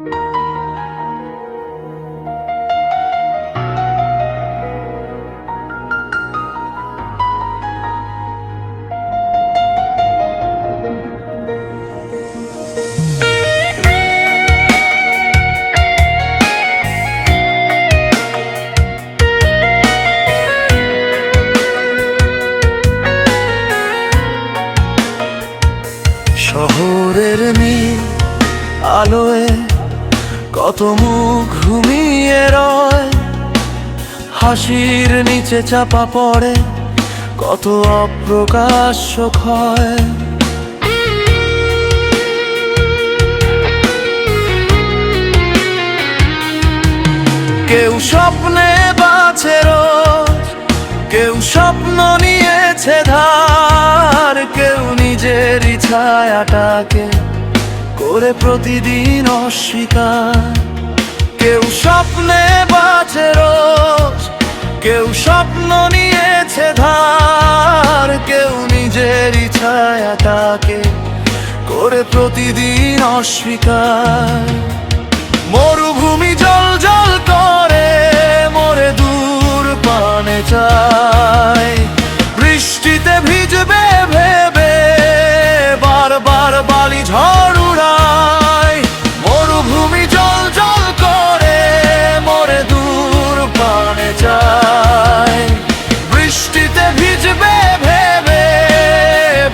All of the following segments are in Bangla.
শহরের নীল আলোয় কত মুখ ঘুমিয়ে রয়, হাসির নিচে চাপা পড়ে কত অপ্রকাশ্য ক্ষয়। কেউ স্বপ্নে বাঁচে রোজ, কেউ স্বপ্ন নিয়েছে ধার, কেউ নিজের ছায়াটাকে করে প্রতিদিন অস্বীকার। কেউ স্বপ্নে বাঁচে রোজ, কেউ স্বপ্ন নিয়েছে ধার, কেউ নিজের ছায়াটাকে করে প্রতিদিন অস্বীকার। মরুভূমি জল জল করে মরে দূর পানে চায়, বৃষ্টিতে ভিজবে ভেবে বারবার বালি ঝড় উড়ায়। মরুভূমি জল জল করে মরে দূর পানে চায়, বৃষ্টিতে ভিজবে ভেবে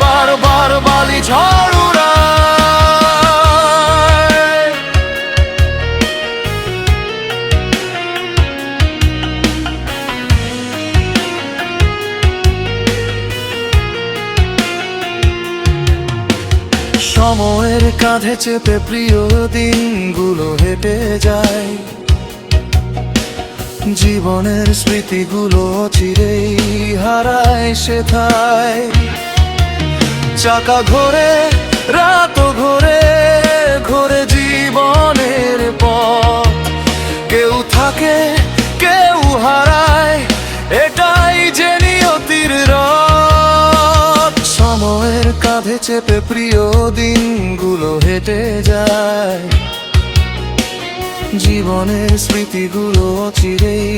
বারবার বালি ঝড় উড়ায়। সময়ের কাঁধে চেপে প্রিয় দিনগুলো হেঁটে যায়, জীবনের স্মৃতিগুলো চিরেই হারায় সেথায়। চাকা ঘোরে রাত ঘোরে ঘোরে জীবনের পথ, কেউ থাকে কেউ হারায়, এটাই যে নিয়তির রথ। সময়ের কাঁধে চেপে প্রিয় দিনগুলো হেঁটে যায়, জীবনের স্মৃতিগুলো চিরেই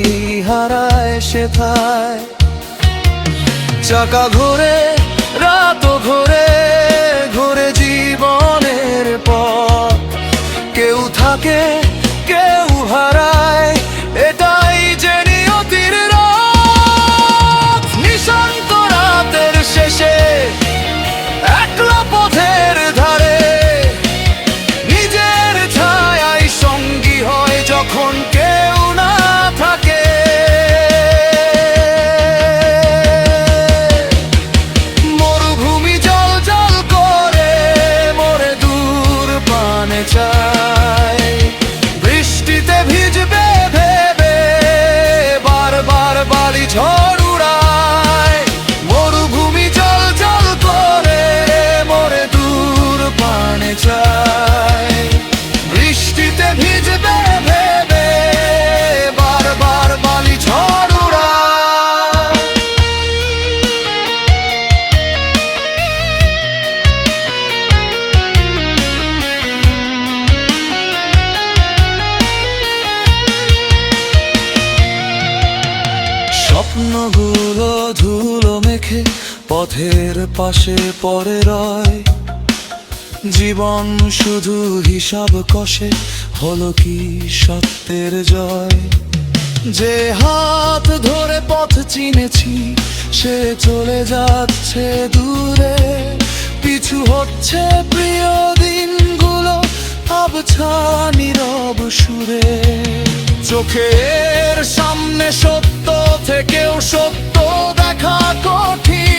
হারায় সেথায়। চাকা ঘোরে রাত ঘোরে ঘোরে জীবনের পথ, কেউ থাকে কেউ হারায়, এটাই যে নিয়তির রথ। নিশান্ত রাতের শেষে একলা পথের ধারে নিজের ছায়াই সঙ্গী হয় যখন কেউ না থাকে। মরুভূমি জল জল করে মরে দূর পানে চায়, বৃষ্টিতে ভিজবে ভেবে বারবার বালি ঝড় উড়ায়। মরুভূমি জল জল করে মরে দূর পানে চায়, বৃষ্টিতে ভিজবে ভেবে বারবার বালি ঝড় উড়ায়। স্বপ্নগুলো ধুলো মেখে পথের পাশে পড়ে রয়, জীবন শুধু হিসাব কষে হলো কি সত্যের জয়। যে হাত ধরে পথ চিনেছি সে চলে যাচ্ছে দূরে, পিছু হচ্ছে প্রিয় দিনগুলো আবছা নীরব সুরে। চোখের সামনে সত্য থেকেও সত্য দেখা কঠিন,